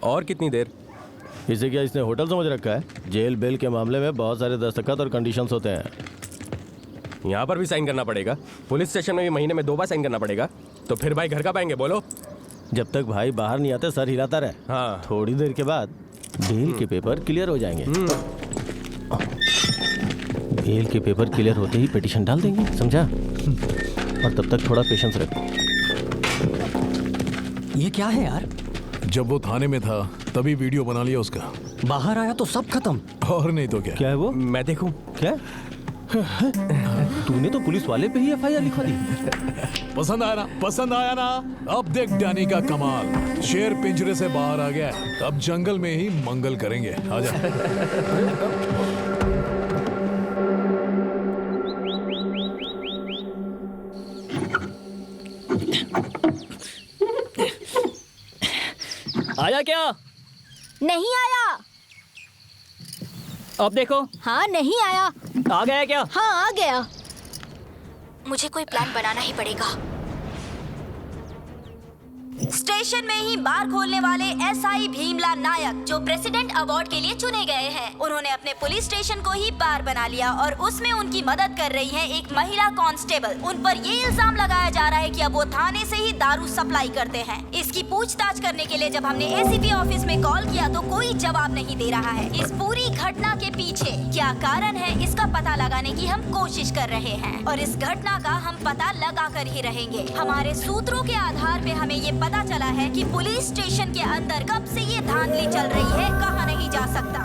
और कितनी देर? इसे क्या इसने होटल समझ रखा है? जेल बेल के मामले में बहुत सारे दस्तखत और कंडीशंस होते हैं। यहाँ पर भी साइन करना पड़ेगा? पुलिस स्टेशन में भी महीने में 2 बार साइन करना पड़ेगा? तो फिर भाई घर कब आएंगे बोलो? जब तक भाई बाहर नहीं आते सर हिलाता रहे। हाँ। थोड़ी देर के बाद बेल के पेपर क्लियर हो जाएंगे। बेल के पेपर क्लियर होते ही पिटीशन डाल देंगे, समझा? और तब तक थोड़ा पेशेंस रखो। ये क्या है यार? जब वो थाने में था तभी वीडियो बना लिया उसका। बाहर आया तो सब खत्म। और नहीं तो क्या। क्या है वो? मैं देखूं? क्या? तूने तो पुलिस वाले पे ही एफआईआर लिखवा दी। पसंद आया ना? पसंद आया ना? अब देख डैनी का कमाल। शेर पिंजरे से बाहर आ गया, अब जंगल में ही मंगल करेंगे। आजा। आया क्या? नहीं आया। अब देखो। हाँ नहीं आया। आ गया क्या? हाँ आ गया। मुझे कोई प्लान बनाना ही पड़ेगा। स्टेशन में ही बार खोलने वाले एसआई भीमला नायक जो प्रेसिडेंट अवार्ड के लिए चुने गए हैं, उन्होंने अपने पुलिस स्टेशन को ही बार बना लिया और उसमें उनकी मदद कर रही है एक महिला कांस्टेबल। उन पर ये इल्जाम लगाया जा रहा है कि अब वो थाने से ही दारू सप्लाई करते हैं। इसकी पूछताछ करने के लिए जब हमने एसीपी ऑफिस में कॉल किया तो कोई जवाब नहीं दे रहा है। इस पूरी घटना के पीछे क्या कारण है इसका पता लगाने की हम कोशिश कर रहे हैं और इस घटना का हम पता लगा कर ही रहेंगे। हमारे सूत्रों के आधार पे हमें ये पता चला है कि पुलिस स्टेशन के अंदर कब से ये धांधली चल रही है, कहाँ नहीं जा सकता।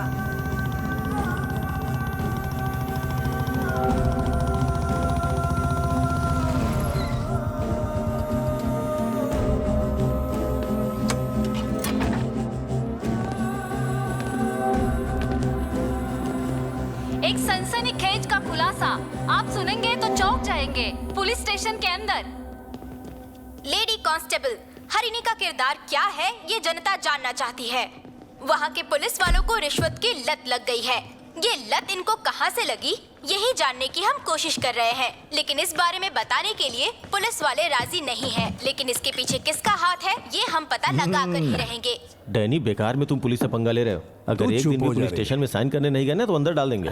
एक सनसनीखेज का खुलासा आप सुनेंगे तो चौंक जाएंगे। पुलिस स्टेशन के अंदर लेडी कांस्टेबल हरिणी का किरदार क्या है ये जनता जानना चाहती है। वहाँ के पुलिस वालों को रिश्वत की लत लग गई है। ये लत इनको कहाँ से लगी यही जानने की हम कोशिश कर रहे हैं, लेकिन इस बारे में बताने के लिए पुलिस वाले राजी नहीं हैं। लेकिन इसके पीछे किसका हाथ है ये हम पता लगा कर ही रहेंगे। डैनी बेकार में तुम पुलिस से पंगा ले रहे हो। अगर एक दिन भी पुलिस स्टेशन में साइन करने नहीं गए ना तो अंदर डाल देंगे।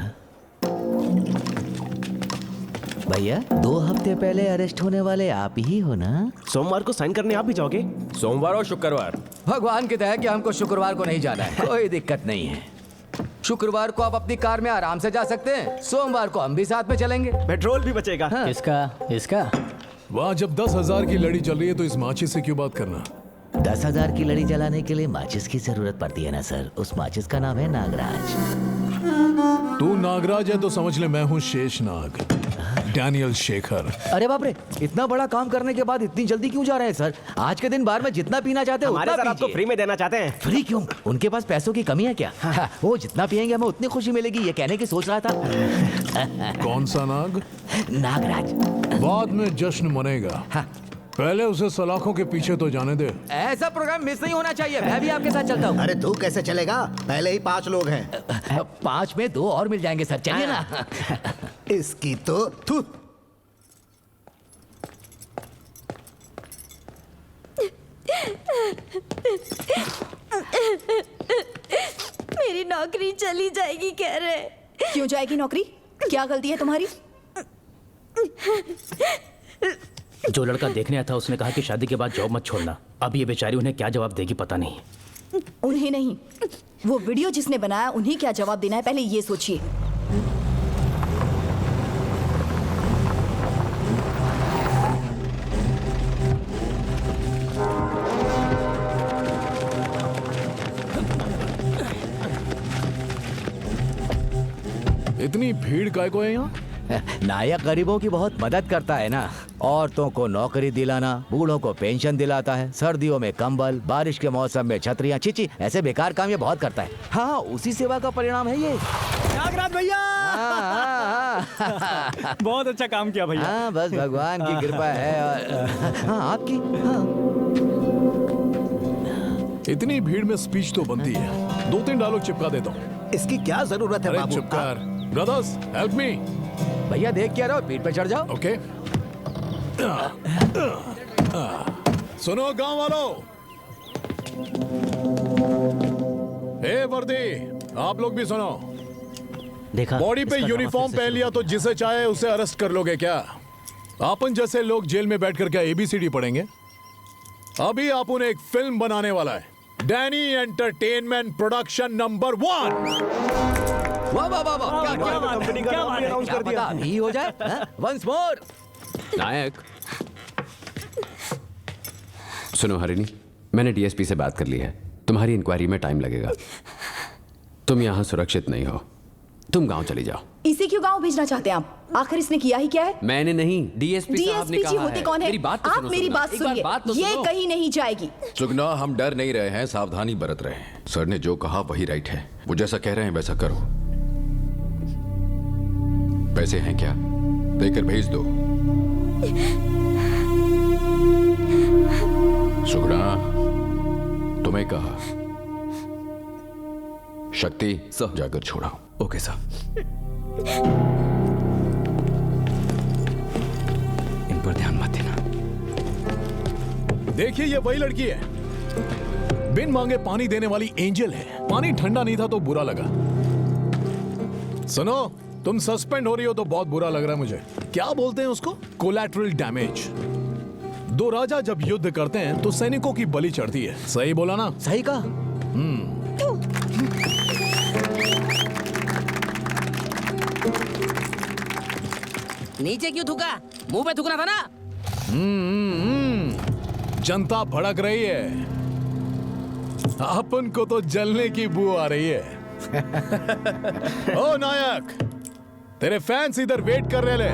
भैया 2 हफ्ते पहले अरेस्ट होने वाले आप ही हो ना? सोमवार को साइन करने आप भी जाओगे? सोमवार और शुक्रवार। भगवान की दया कि हमको शुक्रवार को नहीं जाना है। कोई दिक्कत नहीं है। शुक्रवार को आप अपनी कार में आराम से जा सकते हैं। सोमवार को हम भी साथ में चलेंगे। पेट्रोल भी बचेगा। हाँ। इसका वहाँ जब 10,000 की लड़ी चल रही है तो इस माचिस से क्यों बात करना? 10,000 की लड़ी जलाने के लिए माचिस की जरूरत पड़ती है ना सर। उस माचिस का नाम है नागराज। तू नागराज है तो समझ ले मैं हूँ शेषनाग, डैनियल शेखर। अरे बाप रे, इतना बड़ा काम करने के बाद इतनी जल्दी क्यों जा रहे हैं सर? आज के दिन बार में जितना पीना चाहते हैं उतना आपको फ्री में देना चाहते हैं। फ्री क्यों? उनके पास पैसों की कमी है क्या? वो जितना पियेंगे हमें उतनी खुशी मिलेगी, ये कहने की सोच रहा था। कौन सा नाग? नागराज। बाद में जश्न मनेगा। पहले उसे सलाखों के पीछे तो जाने दे। ऐसा प्रोग्राम मिस नहीं होना चाहिए। मैं भी आपके साथ चलता हूँ। अरे तू कैसे चलेगा? पहले ही 5 लोग हैं। 5 में 2 और मिल जाएंगे सर, चलिए ना। इसकी तो थू। मेरी नौकरी चली जाएगी कह रहे। क्यों जाएगी नौकरी? क्या गलती है तुम्हारी? जो लड़का देखने आया था उसने कहा कि शादी के बाद जॉब मत छोड़ना। अब ये बेचारी उन्हें क्या जवाब देगी पता नहीं। उन्हें नहीं, वो वीडियो जिसने बनाया उन्हें क्या जवाब देना है पहले ये सोचिए। इतनी भीड़ काय को है यहाँ? नायक गरीबों की बहुत मदद करता है ना। औरतों को नौकरी दिलाना, बूढ़ों को पेंशन दिलाता है, सर्दियों में कंबल, बारिश के मौसम में छतरियाँ। चिची ऐसे बेकार काम ये बहुत करता है। हाँ, उसी सेवा का परिणाम है ये। नागराज भैया बहुत अच्छा काम किया भैया। हाँ, बस भगवान की कृपा है। और हाँ, आपकी। हाँ। इतनी भीड़ में स्पीच तो बनती है। 2-3 डायलॉग चिपका देता हूँ। इसकी क्या जरूरत है अरे बाबू? चुप कर। Brothers help me. भैया देख क्या रहो, पीठ पे चढ़ जाओ। ओके। सुनो गांव वालों, वर्दी, आप लोग भी सुनो। देखा बॉडी पे इसका यूनिफॉर्म ड्रामा फिर से पहन लिया तो जिसे चाहे उसे अरेस्ट कर लोगे क्या? अपन जैसे लोग जेल में बैठकर क्या ABCD पढ़ेंगे? अभी आप उन्हें एक फिल्म बनाने वाला है, डैनी एंटरटेनमेंट प्रोडक्शन नंबर 1। वाह वाह वाह वाह, क्या कंपनी का नाम भी अनाउंस कर दिया। अभी हो जाए वंस मोर। नायक, सुनो हरिणी, मैंने DSP से बात कर ली है। तुम्हारी इंक्वायरी में टाइम लगेगा। तुम यहाँ सुरक्षित नहीं हो, तुम गांव चली जाओ। इसे क्यों गांव भेजना चाहते हैं आप? आखिर इसने किया ही क्या है? मैंने नहीं, DSP साहब ने DSP कहा जी होते है। कौन है? मेरी बात तो आप सुनो, मेरी सुनो। बात एक बार सुनिए, बात तो ये सुनो। कहीं नहीं जाएगी। सुगना, हम डर नहीं रहे हैं, सावधानी बरत रहे हैं। सर ने जो कहा वही राइट है। वो जैसा कह रहे हैं वैसा करो। पैसे हैं क्या? देकर भेज दो। सुगना, तुम्हें कहा। शक्ति, जाकर छोड़ा। Okay sir. इन पर ध्यान मत देना। देखिए, ये वही लड़की है, बिन मांगे पानी देने वाली एंजल है। पानी ठंडा नहीं था तो बुरा लगा। सुनो, तुम सस्पेंड हो रही हो तो बहुत बुरा लग रहा है मुझे। क्या बोलते हैं उसको? Collateral damage. दो राजा जब युद्ध करते हैं तो सैनिकों की बलि चढ़ती है। सही बोला ना? सही कहा। नीचे क्यों थूका? मुंह पे थूकना था ना। जनता भड़क रही है, अपन को तो जलने की बू आ रही है। ओ नायक, तेरे फैंस इधर वेट कर रहे ले।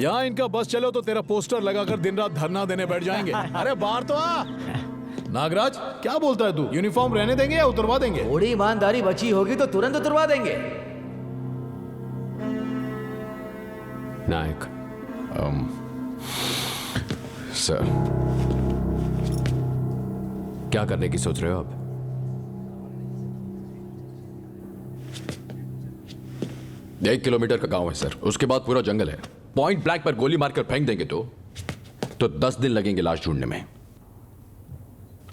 यहाँ इनका बस चलो तो तेरा पोस्टर लगाकर दिन रात धरना देने बैठ जाएंगे। अरे बाहर तो आ। नागराज, क्या बोलता है तू? यूनिफॉर्म रहने देंगे या उतरवा देंगे? थोड़ी ईमानदारी बची होगी तो तुरंत उतरवा देंगे। नायक, सर, क्या करने की सोच रहे हो आप? एक किलोमीटर का गांव है सर, उसके बाद पूरा जंगल है। पॉइंट ब्लैंक पर गोली मारकर फेंक देंगे तो 10 दिन लगेंगे लाश ढूंढने में।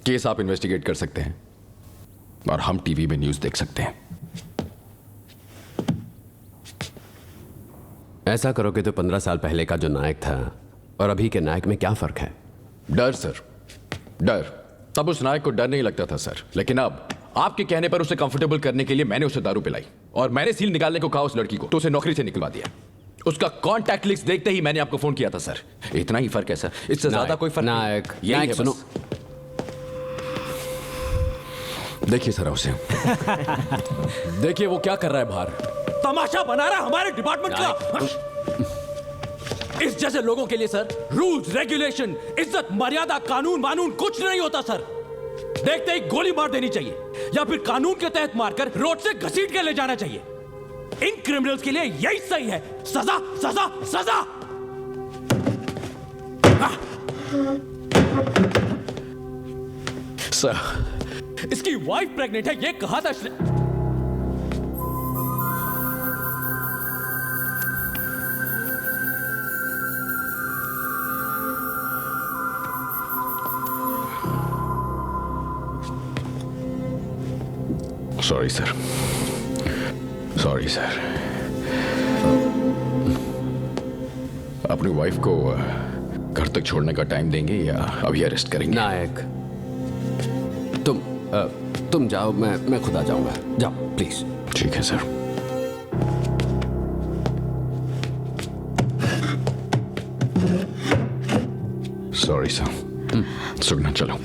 केस आप इन्वेस्टिगेट कर सकते हैं और हम टीवी में न्यूज देख सकते हैं। ऐसा करोगे तो 15 साल पहले का जो नायक था और अभी के नायक में क्या फर्क है? डर सर, डर। तब उस नायक को डर नहीं लगता था सर, लेकिन अब आपके कहने पर उसे कंफर्टेबल करने के लिए मैंने उसे दारू पिलाई और मैंने सील निकालने को कहा उस लड़की को, तो उसे नौकरी से निकलवा दिया। उसका कांटेक्ट लिस्ट देखते ही मैंने आपको फोन किया था सर। इतना ही फर्क है सर, इससे ज्यादा कोई फर्क नहीं। नायक, यही नायक है सुनो। बस। देखिए सर उसे। देखिए वो क्या कर रहा है बाहर। तमाशा बना रहा हमारे डिपार्टमेंट का। इस जैसे लोगों के लिए सर रूल्स, रेगुलेशन, इज्जत, मर्यादा, कानून वानून कुछ नहीं होता सर। देखते ही गोली मार देनी चाहिए या फिर कानून के तहत मारकर रोड से घसीट के ले जाना चाहिए। इन क्रिमिनल्स के लिए यही सही है। सजा, सजा, सजा। सर, इसकी वाइफ प्रेग्नेंट है, ये कहा था। Sorry sir, sorry sir. अपनी वाइफ को घर तक छोड़ने का टाइम देंगे या अभी अरेस्ट करेंगे? नायक, तुम जाओ, मैं खुद आ जाऊंगा। जाओ प्लीज। ठीक है सर। Sorry sir. सुगना चलो।